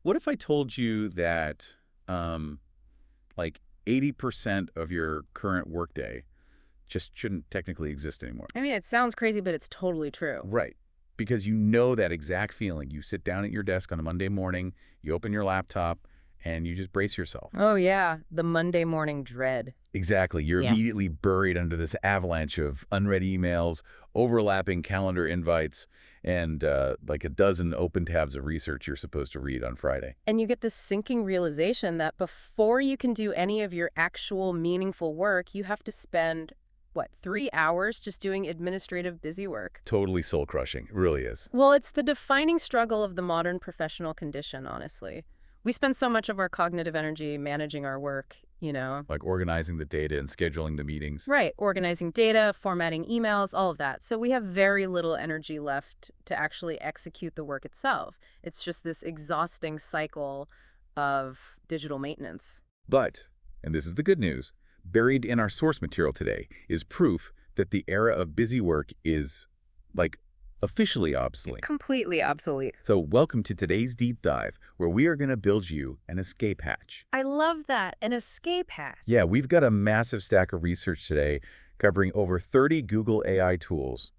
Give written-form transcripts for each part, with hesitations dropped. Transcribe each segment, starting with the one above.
What if I told you that like 80% of your current workday just shouldn't technically exist anymore? I mean, it sounds crazy, but it's totally true. Right. Because you know that exact feeling. You sit down at your desk on a Monday morning, you open your laptop, and you just brace yourself. Oh, yeah. The Monday morning dread. Exactly. You're Yeah. immediately buried under this avalanche of unread emails, overlapping calendar invites, and like a dozen open tabs of research you're supposed to read on Friday. And you get this sinking realization that before you can do any of your actual meaningful work, you have to spend, what, 3 hours just doing administrative busy work? Totally soul-crushing. It really is. Well, it's the defining struggle of the modern professional condition, honestly. We spend so much of our cognitive energy managing our work, Like organizing the data and scheduling the meetings. Right, organizing data, formatting emails, all of that. So we have very little energy left to actually execute the work itself. It's just this exhausting cycle of digital maintenance. But, and this is the good news, buried in our source material today is proof that the era of busy work is, like, officially obsolete. Completely obsolete. So welcome to today's deep dive, where we are going to build you an escape hatch. I love that, an escape hatch. Yeah, we've got a massive stack of research today covering over 30 Google AI tools,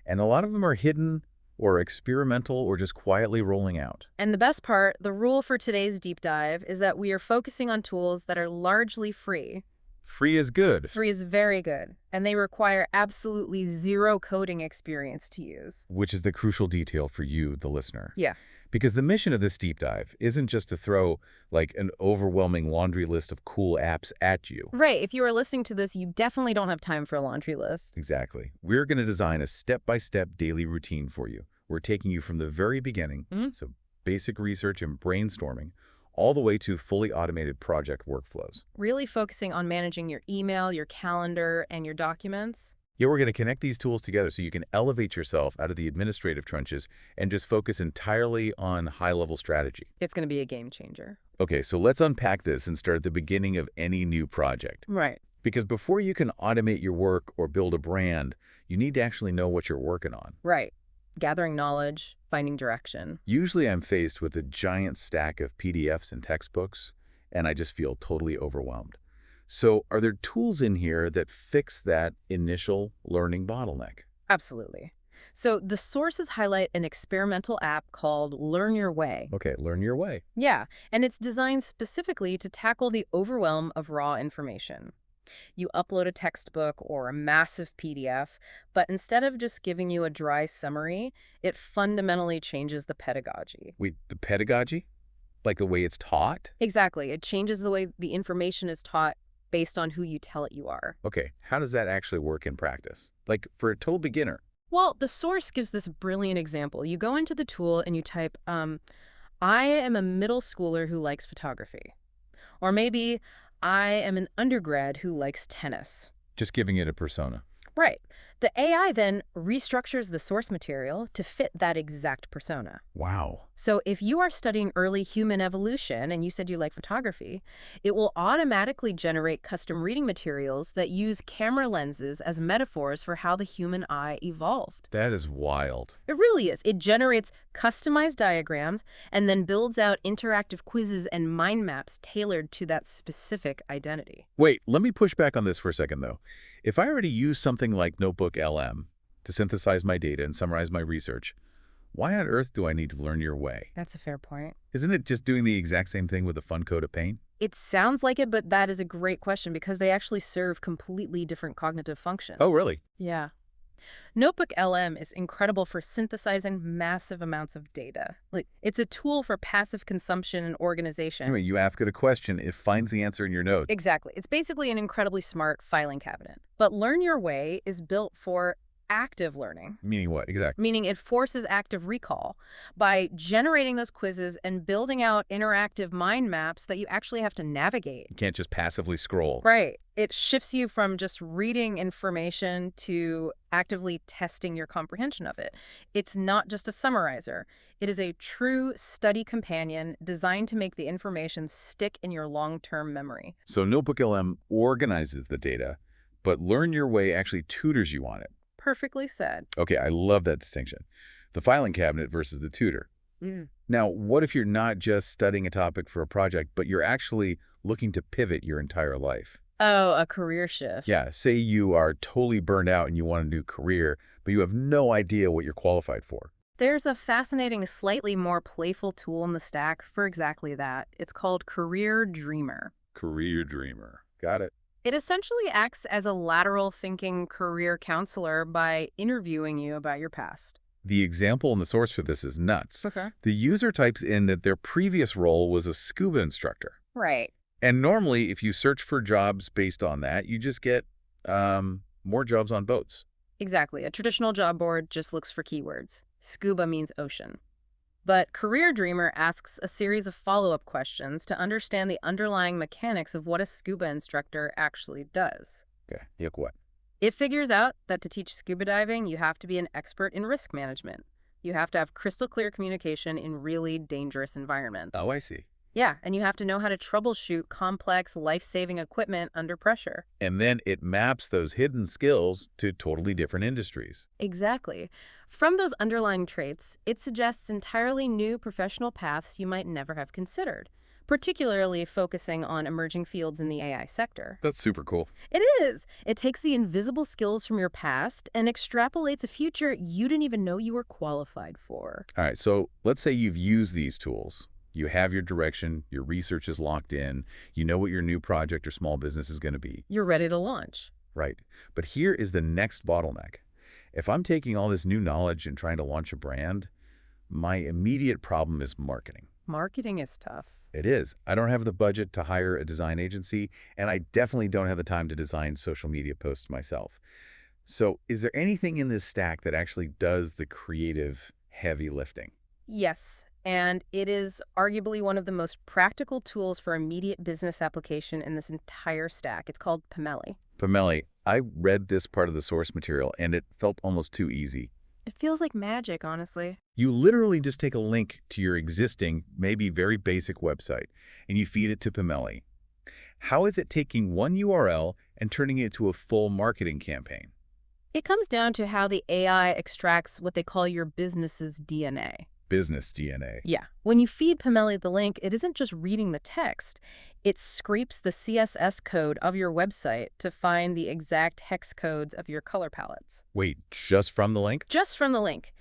and a lot of them are hidden or experimental or just quietly rolling out. And the best part, the rule for today's deep dive is that we are focusing on tools that are largely free. Free is good. Free is very good, and they require absolutely zero coding experience to use. Which is the crucial detail for you, the listener. Yeah. Because the mission of this deep dive isn't just to throw, like, an overwhelming laundry list of cool apps at you. Right. If you are listening to this, you definitely don't have time for a laundry list. Exactly. We're going to design a step-by-step daily routine for you. We're taking you from the very beginning, so basic research and brainstorming, all the way to fully automated project workflows. Really focusing on managing your email, your calendar, and your documents. Yeah, we're going to connect these tools together so you can elevate yourself out of the administrative trenches and just focus entirely on high-level strategy. It's going to be a game changer. Okay, so let's unpack this and start at the beginning of any new project. Right. Because before you can automate your work or build a brand, you need to actually know what you're working on. Right. Gathering knowledge, finding direction. Usually I'm faced with a giant stack of PDFs and textbooks, and I just feel totally overwhelmed. So are there tools in here that fix that initial learning bottleneck? Absolutely. So the sources highlight an experimental app called Learn Your Way. Okay, learn your way. Yeah, and it's designed specifically to tackle the overwhelm of raw information. You upload a textbook or a massive PDF, but instead of just giving you a dry summary, it fundamentally changes the pedagogy. Wait, the pedagogy? Like the way it's taught? Exactly. It changes the way the information is taught based on who you tell it you are. Okay, how does that actually work in practice? Like for a total beginner? Well, the source gives this brilliant example. You go into the tool and you type, I am a middle schooler who likes photography. Or maybe, I am an undergrad who likes tennis. Just giving it a persona. Right. The AI then restructures the source material to fit that exact persona. Wow. So if you are studying early human evolution and you said you like photography, it will automatically generate custom reading materials that use camera lenses as metaphors for how the human eye evolved. That is wild. It really is. It generates customized diagrams and then builds out interactive quizzes and mind maps tailored to that specific identity. Wait, let me push back on this for a second, though. If I already use something like Notebook LM to synthesize my data and summarize my research, why on earth do I need to learn your way? That's a fair point. Isn't it just doing the exact same thing with a fun coat of paint? It sounds like it, but that is a great question because they actually serve completely different cognitive functions. Oh, really? Yeah. Notebook LM is incredible for synthesizing massive amounts of data. It's a tool for passive consumption and organization. Anyway, you ask it a question, it finds the answer in your notes. Exactly. It's basically an incredibly smart filing cabinet. But Learn Your Way is built for active learning. Meaning what, exactly? Meaning it forces active recall by generating those quizzes and building out interactive mind maps that you actually have to navigate. You can't just passively scroll. Right. It shifts you from just reading information to actively testing your comprehension of it. It's not just a summarizer. It is a true study companion designed to make the information stick in your long-term memory. So Notebook LM organizes the data, but Learn Your Way actually tutors you on it. Perfectly said. Okay, I love that distinction. The filing cabinet versus the tutor. Mm. Now, what if you're not just studying a topic for a project, but you're actually looking to pivot your entire life? Oh, a career shift. Yeah, say you are totally burned out and you want a new career, but you have no idea what you're qualified for. There's a fascinating, slightly more playful tool in the stack for exactly that. It's called Career Dreamer. Career dreamer. Got it. It essentially acts as a lateral thinking career counselor by interviewing you about your past. The example in the source for this is nuts. Okay. The user types in that their previous role was a scuba instructor. Right. And normally, if you search for jobs based on that, you just get more jobs on boats. Exactly. A traditional job board just looks for keywords. Scuba means ocean. But Career Dreamer asks a series of follow-up questions to understand the underlying mechanics of what a scuba instructor actually does. Okay, yuck what? It figures out that to teach scuba diving, you have to be an expert in risk management. You have to have crystal clear communication in really dangerous environments. Oh, I see. Yeah, and you have to know how to troubleshoot complex, life-saving equipment under pressure. And then it maps those hidden skills to totally different industries. Exactly. From those underlying traits, it suggests entirely new professional paths you might never have considered, particularly focusing on emerging fields in the AI sector. That's super cool. It is. It takes the invisible skills from your past and extrapolates a future you didn't even know you were qualified for. All right, so let's say you've used these tools. You have your direction, your research is locked in, you know what your new project or small business is going to be. You're ready to launch. Right. But here is the next bottleneck. If I'm taking all this new knowledge and trying to launch a brand, my immediate problem is marketing. Marketing is tough. It is. I don't have the budget to hire a design agency, and I definitely don't have the time to design social media posts myself. So is there anything in this stack that actually does the creative heavy lifting? Yes, and it is arguably one of the most practical tools for immediate business application in this entire stack. It's called Pomeli. Pomeli, I read this part of the source material, and it felt almost too easy. It feels like magic, honestly. You literally just take a link to your existing, maybe very basic website, and you feed it to Pomeli. How is it taking one URL and turning it into a full marketing campaign? It comes down to how the AI extracts what they call your business's DNA. Business DNA. Yeah. When you feed Pomeli the link, it isn't just reading the text. It scrapes the CSS code of your website to find the exact hex codes of your color palettes. Wait, just from the link? Just from the link.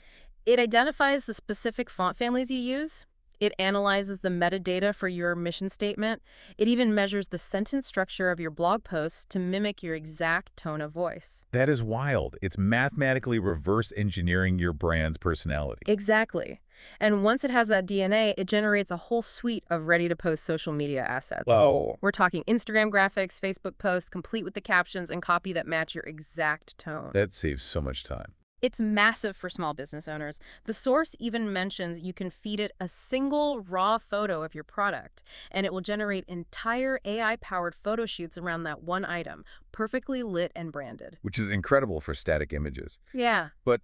It identifies the specific font families you use. It analyzes the metadata for your mission statement. It even measures the sentence structure of your blog posts to mimic your exact tone of voice. That is wild. It's mathematically reverse engineering your brand's personality. Exactly. And once it has that DNA, it generates a whole suite of ready-to-post social media assets. Whoa. We're talking Instagram graphics, Facebook posts, complete with the captions and copy that match your exact tone. That saves so much time. It's massive for small business owners. The source even mentions you can feed it a single raw photo of your product, and it will generate entire AI-powered photo shoots around that one item, perfectly lit and branded. Which is incredible for static images. Yeah. But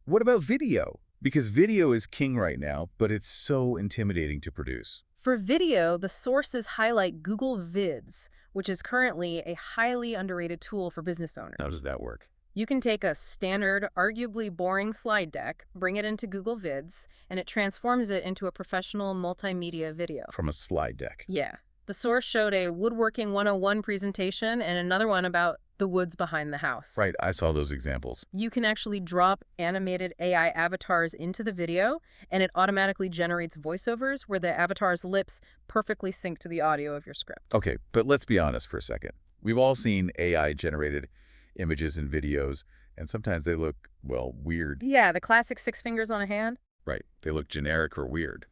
what about video? Because video is king right now, but it's so intimidating to produce. For video, the sources highlight Google Vids, which is currently a highly underrated tool for business owners. How does that work? You can take a standard, arguably boring slide deck, bring it into Google Vids, and it transforms it into a professional multimedia video. From a slide deck. Yeah. The source showed a Woodworking 101 presentation and another one about the woods behind the house. Right, I saw those examples. You can actually drop animated AI avatars into the video, and it automatically generates voiceovers where the avatar's lips perfectly sync to the audio of your script. Okay, but let's be honest for a second. We've all seen AI-generated images and videos, and sometimes they look, well, weird. Yeah, the classic 6 fingers on a hand. Right, they look generic or weird.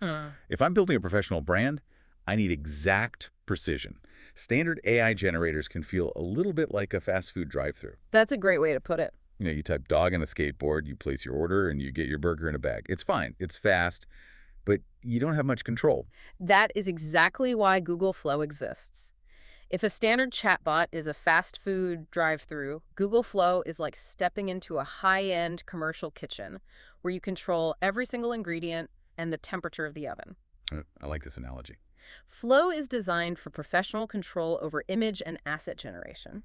If I'm building a professional brand, I need exact precision. Standard AI generators can feel a little bit like a fast food drive-thru. That's a great way to put it. You know, you type dog on a skateboard, you place your order, and you get your burger in a bag. It's fine, it's fast, but you don't have much control. That is exactly why Google Flow exists. If a standard chatbot is a fast food drive-thru, Google Flow is like stepping into a high-end commercial kitchen where you control every single ingredient and the temperature of the oven. I like this analogy. Flow is designed for professional control over image and asset generation.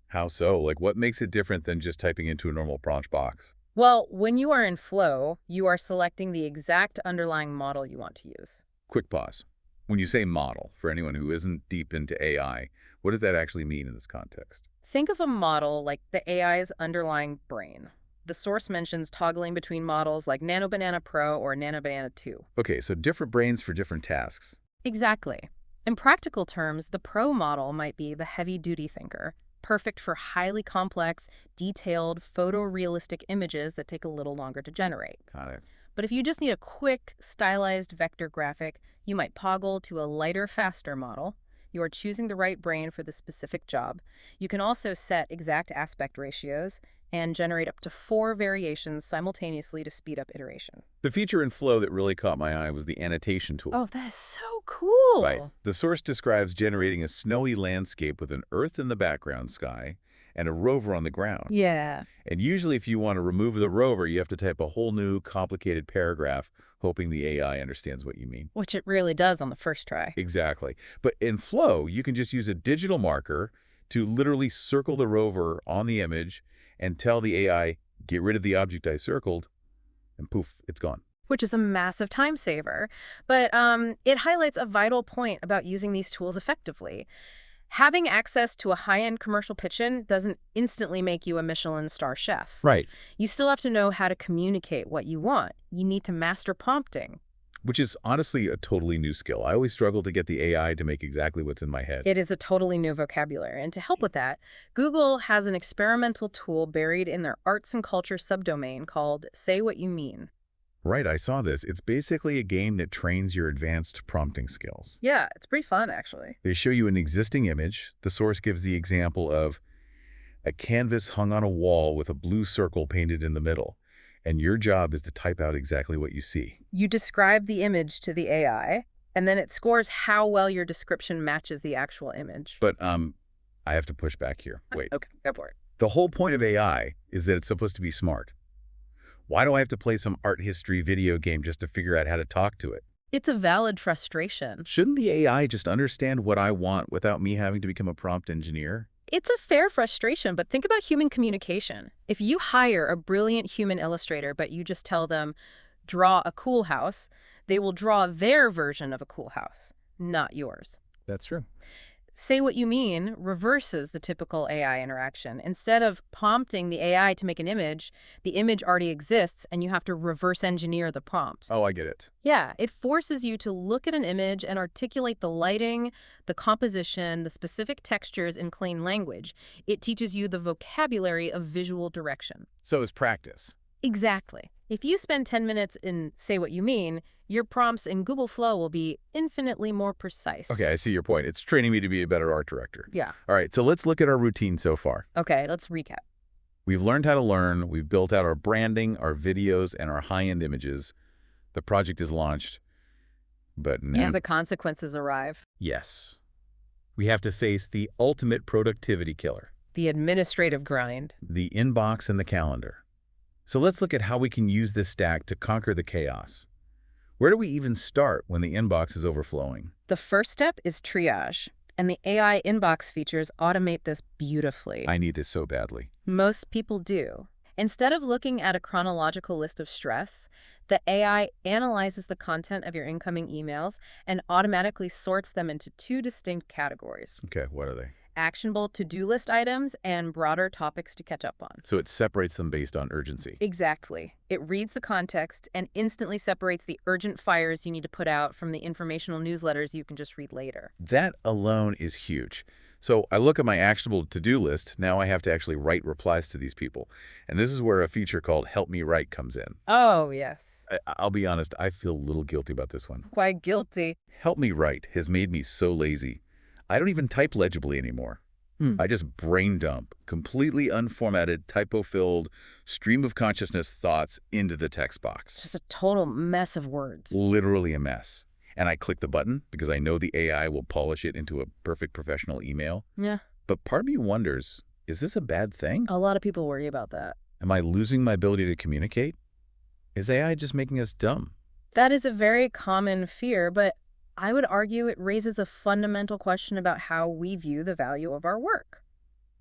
How so? Like, what makes it different than just typing into a normal prompt box? Well, when you are in flow, you are selecting the exact underlying model you want to use. Quick pause. When you say model, for anyone who isn't deep into AI, what does that actually mean in this context? Think of a model like the AI's underlying brain. The source mentions toggling between models like NanoBanana Pro or NanoBanana 2. Okay, so different brains for different tasks. Exactly. In practical terms, the Pro model might be the heavy-duty thinker, perfect for highly complex, detailed, photorealistic images that take a little longer to generate. Got it. But if you just need a quick, stylized vector graphic, you might toggle to a lighter, faster model. You are choosing the right brain for the specific job. You can also set exact aspect ratios and generate up to 4 variations simultaneously to speed up iteration. The feature in Flow that really caught my eye was the annotation tool. Oh, that is so Right. cool. The source describes generating a snowy landscape with an Earth in the background sky and a rover on the ground. Yeah. And usually if you want to remove the rover, you have to type a whole new complicated paragraph, hoping the AI understands what you mean. Which it really does on the first try. Exactly. But in Flow, you can just use a digital marker to literally circle the rover on the image and tell the AI, get rid of the object I circled, and poof, it's gone. Which is a massive time saver. But it highlights a vital point about using these tools effectively. Having access to a high-end commercial kitchen doesn't instantly make you a Michelin star chef. Right. You still have to know how to communicate what you want. You need to master prompting. Which is honestly a totally new skill. I always struggle to get the AI to make exactly what's in my head. It is a totally new vocabulary. And to help with that, Google has an experimental tool buried in their arts and culture subdomain called Say What You Mean. Right, I saw this. It's basically a game that trains your advanced prompting skills. Yeah, it's pretty fun, actually. They show you an existing image. The source gives the example of a canvas hung on a wall with a blue circle painted in the middle. And your job is to type out exactly what you see. You describe the image to the AI, and then it scores how well your description matches the actual image. But I have to push back here. Wait. Okay, go for it. The whole point of AI is that it's supposed to be smart. Why do I have to play some art history video game just to figure out how to talk to it? It's a valid frustration. Shouldn't the AI just understand what I want without me having to become a prompt engineer? It's a fair frustration, but think about human communication. If you hire a brilliant human illustrator, but you just tell them, draw a cool house, they will draw their version of a cool house, not yours. That's true. Say What You Mean reverses the typical AI interaction. Instead of prompting the AI to make an image, the image already exists and you have to reverse engineer the prompt. Oh, I get it. Yeah, it forces you to look at an image and articulate the lighting, the composition, the specific textures in plain language. It teaches you the vocabulary of visual direction. So is practice. Exactly. If you spend 10 minutes in Say What You Mean, your prompts in Google Flow will be infinitely more precise. Okay, I see your point. It's training me to be a better art director. Yeah. All right, so let's look at our routine so far. Okay, let's recap. We've learned how to learn. We've built out our branding, our videos, and our high-end images. The project is launched. But now... And the consequences arrive. Yes. We have to face the ultimate productivity killer. The administrative grind. The inbox and the calendar. So let's look at how we can use this stack to conquer the chaos. Where do we even start when the inbox is overflowing? The first step is triage, and the AI inbox features automate this beautifully. I need this so badly. Most people do. Instead of looking at a chronological list of stress, the AI analyzes the content of your incoming emails and automatically sorts them into 2 distinct categories: Okay, what are they? actionable to-do list items and broader topics to catch up on. So it separates them based on urgency. Exactly. It reads the context and instantly separates the urgent fires you need to put out from the informational newsletters you can just read later. That alone is huge. So I look at my actionable to-do list. Now I have to actually write replies to these people. And this is where a feature called Help Me Write comes in. Oh, yes. I'll be honest, I feel a little guilty about this one. Why guilty? Help Me Write has made me so lazy. I don't even type legibly anymore. I just brain dump completely unformatted, typo-filled, stream of consciousness thoughts into the text box. Just a total mess of words. Literally a mess. And I click the button because I know the AI will polish it into a perfect professional email. Yeah. But part of me wonders, is this a bad thing? A lot of people worry about that. Am I losing my ability to communicate? Is AI just making us dumb? That is a very common fear, but I would argue it raises a fundamental question about how we view the value of our work.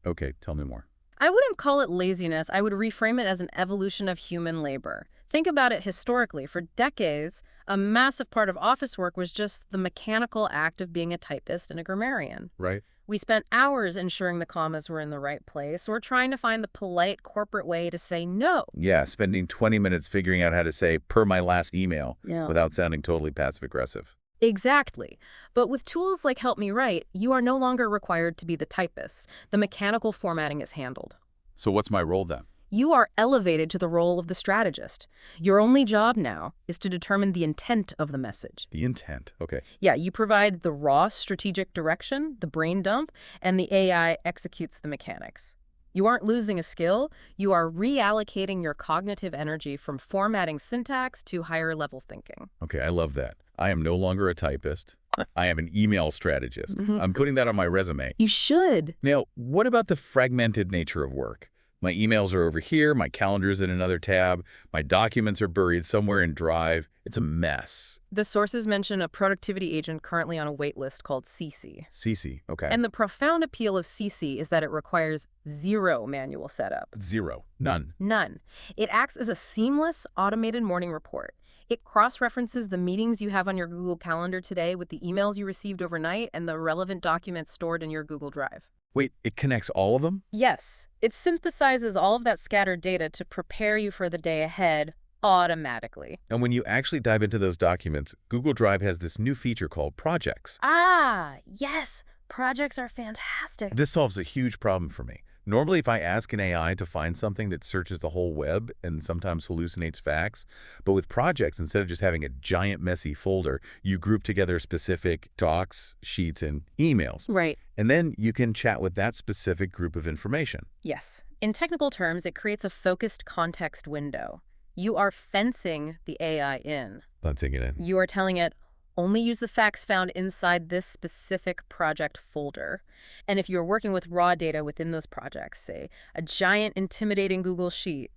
Okay, tell me more. I wouldn't call it laziness. I would reframe it as an evolution of human labor. Think about it historically. For decades, a massive part of office work was just the mechanical act of being a typist and a grammarian. Right. We spent hours ensuring the commas were in the right place or trying to find the polite corporate way to say no. Yeah, spending 20 minutes figuring out how to say per my last email Yeah. without sounding totally passive-aggressive. Exactly. But with tools like Help Me Write, you are no longer required to be the typist. The mechanical formatting is handled. So what's my role then? You are elevated to the role of the strategist. Your only job now is to determine the intent of the message. The intent. Okay. Yeah, you provide the raw strategic direction, the brain dump, and the AI executes the mechanics. You aren't losing a skill, you are reallocating your cognitive energy from formatting syntax to higher level thinking. Okay, I love that. I am no longer a typist. I am an email strategist. I'm putting that on my resume. You should. Now, what about the fragmented nature of work? My emails are over here, my calendar's in another tab, my documents are buried somewhere in Drive. It's a mess. The sources mention a productivity agent currently on a wait list called CC. CC, okay. And the profound appeal of CC is that it requires zero manual setup. Zero. None. None. It acts as a seamless, automated morning report. It cross-references the meetings you have on your Google Calendar today with the emails you received overnight and the relevant documents stored in your Google Drive. Wait, it connects all of them? Yes, it synthesizes all of that scattered data to prepare you for the day ahead automatically. And when you actually dive into those documents, Google Drive has this new feature called projects. Ah, yes. Projects are fantastic. This solves a huge problem for me. Normally, if I ask an AI to find something that searches the whole web and sometimes hallucinates facts, but with projects, instead of just having a giant messy folder, you group together specific docs, sheets, and emails. Right. And then you can chat with that specific group of information. Yes. In technical terms, it creates a focused context window. You are fencing the AI in. Let's take it in. You are telling it, only use the facts found inside this specific project folder. And if you're working with raw data within those projects, say a giant intimidating Google Sheet,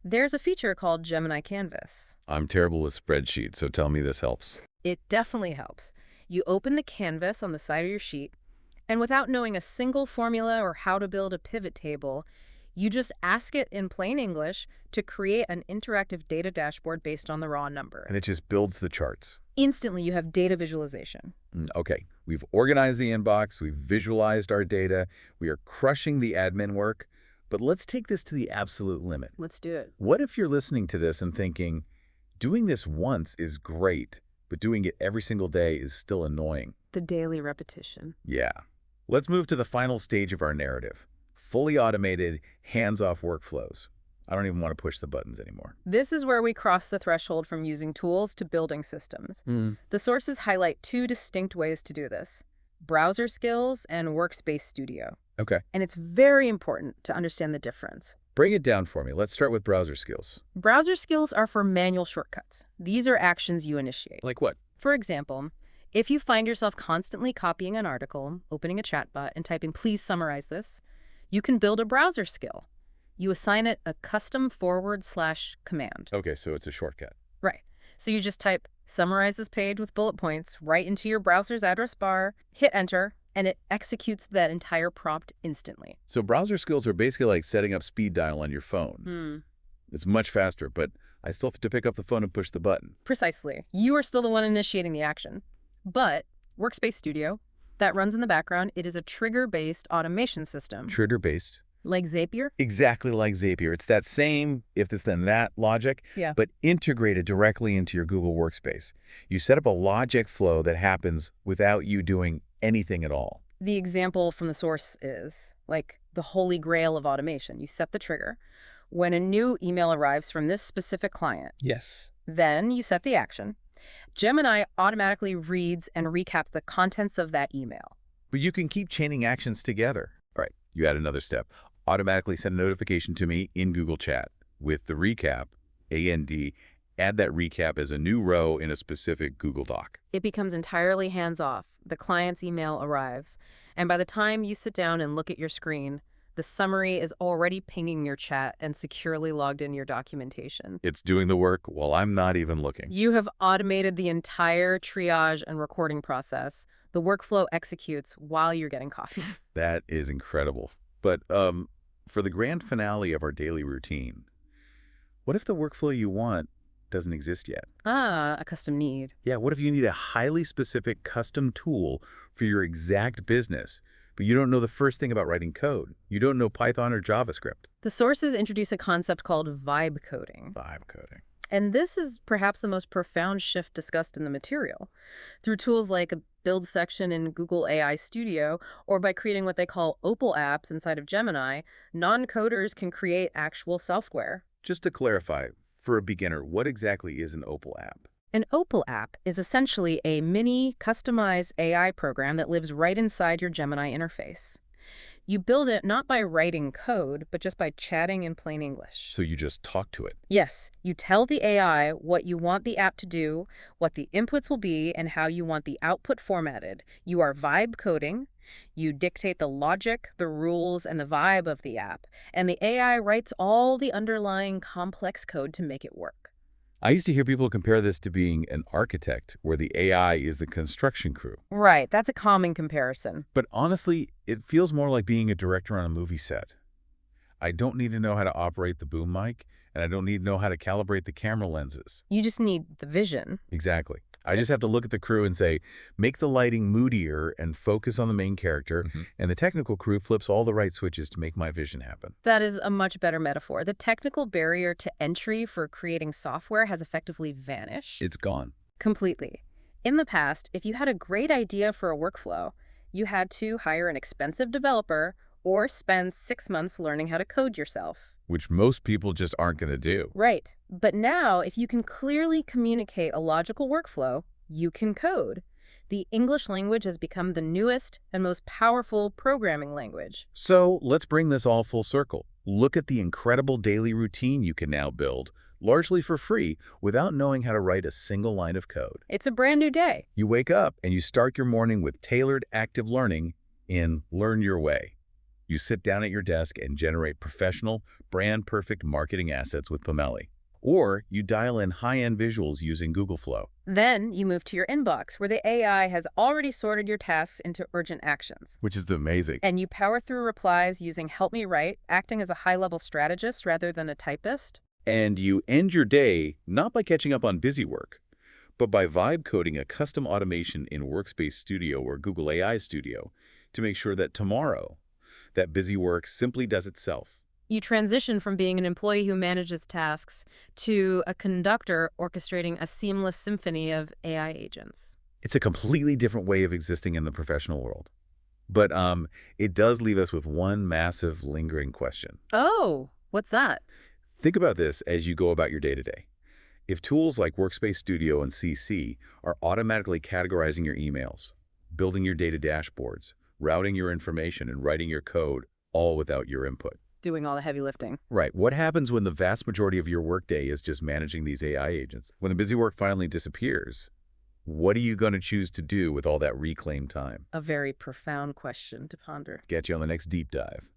there's a feature called Gemini Canvas. I'm terrible with spreadsheets, so tell me this helps. It definitely helps. You open the canvas on the side of your sheet, and without knowing a single formula or how to build a pivot table, you just ask it in plain English to create an interactive data dashboard based on the raw number. And it just builds the charts. Instantly, you have data visualization. Okay, we've organized the inbox, we've visualized our data, we are crushing the admin work, but let's take this to the absolute limit. Let's do it. What if you're listening to this and thinking, doing this once is great, but doing it every single day is still annoying? The daily repetition. Yeah. Let's move to the final stage of our narrative. Fully automated, hands-off workflows. I don't even want to push the buttons anymore. This is where we cross the threshold from using tools to building systems. The sources highlight two distinct ways to do this: browser skills and Workspace Studio. Okay. And it's very important to understand the difference. Break it down for me. Let's start with browser skills. Browser skills are for manual shortcuts. These are actions you initiate. Like what? For example, if you find yourself constantly copying an article, opening a chatbot, and typing, "Please summarize this," you can build a browser skill. You assign it a custom /command. Okay, so it's a shortcut. Right. So you just type, "Summarize this page with bullet points," right into your browser's address bar, hit enter, and it executes that entire prompt instantly. So browser skills are basically like setting up speed dial on your phone. It's much faster, but I still have to pick up the phone and push the button. Precisely. You are still the one initiating the action. But Workspace Studio, that runs in the background, it is a trigger-based automation system. Trigger-based. Like Zapier? Exactly like Zapier. It's that same if this then that logic, Yeah. but integrated directly into your Google Workspace. You set up a logic flow that happens without you doing anything at all. The example from the source is like the holy grail of automation. You set the trigger. When a new email arrives from this specific client, Yes. then you set the action. Gemini automatically reads and recaps the contents of that email. But you can keep chaining actions together. All right, you add another step. Automatically send a notification to me in Google Chat with the recap, AND, add that recap as a new row in a specific Google Doc. It becomes entirely hands-off. The client's email arrives, and by the time you sit down and look at your screen, the summary is already pinging your chat and securely logged in your documentation. It's doing the work while I'm not even looking. You have automated the entire triage and recording process. The workflow executes while you're getting coffee. That is incredible. But for the grand finale of our daily routine, what if the workflow you want doesn't exist yet? Ah, a custom need. Yeah, what if you need a highly specific custom tool for your exact business, but you don't know the first thing about writing code? You don't know Python or JavaScript. The sources introduce a concept called vibe coding. Vibe coding. And this is perhaps the most profound shift discussed in the material. Through tools like a build section in Google AI Studio, or by creating what they call Opal apps inside of Gemini, non-coders can create actual software. Just to clarify, for a beginner, what exactly is an Opal app? An Opal app is essentially a mini, customized AI program that lives right inside your Gemini interface. You build it not by writing code, but just by chatting in plain English. So you just talk to it. Yes, you tell the AI what you want the app to do, what the inputs will be, and how you want the output formatted. You are vibe coding. You dictate the logic, the rules, and the vibe of the app, and the AI writes all the underlying complex code to make it work. I used to hear people compare this to being an architect, where the AI is the construction crew. Right, that's a common comparison. But honestly, it feels more like being a director on a movie set. I don't need to know how to operate the boom mic, and I don't need to know how to calibrate the camera lenses. You just need the vision. Exactly. I just have to look at the crew and say, make the lighting moodier and focus on the main character, and the technical crew flips all the right switches to make my vision happen. That is a much better metaphor. The technical barrier to entry for creating software has effectively vanished. It's gone. Completely. In the past, if you had a great idea for a workflow, you had to hire an expensive developer or spend 6 months learning how to code yourself. Which most people just aren't going to do. Right. But now, if you can clearly communicate a logical workflow, you can code. The English language has become the newest and most powerful programming language. So let's bring this all full circle. Look at the incredible daily routine you can now build, largely for free, without knowing how to write a single line of code. It's a brand new day. You wake up and you start your morning with tailored active learning in Learn Your Way. You sit down at your desk and generate professional, brand-perfect marketing assets with Pomeli. Or you dial in high-end visuals using Google Flow. Then you move to your inbox, where the AI has already sorted your tasks into urgent actions. Which is amazing. And you power through replies using Help Me Write, acting as a high-level strategist rather than a typist. And you end your day not by catching up on busy work, but by vibe coding a custom automation in Workspace Studio or Google AI Studio to make sure that tomorrow, that busy work simply does itself. You transition from being an employee who manages tasks to a conductor orchestrating a seamless symphony of AI agents. It's a completely different way of existing in the professional world. But it does leave us with one massive lingering question. Oh, what's that? Think about this as you go about your day-to-day. If tools like Workspace Studio and CC are automatically categorizing your emails, building your data dashboards, routing your information, and writing your code, all without your input. Doing all the heavy lifting. Right. What happens when the vast majority of your workday is just managing these AI agents? When the busy work finally disappears, what are you going to choose to do with all that reclaimed time? A very profound question to ponder. Get you on the next deep dive.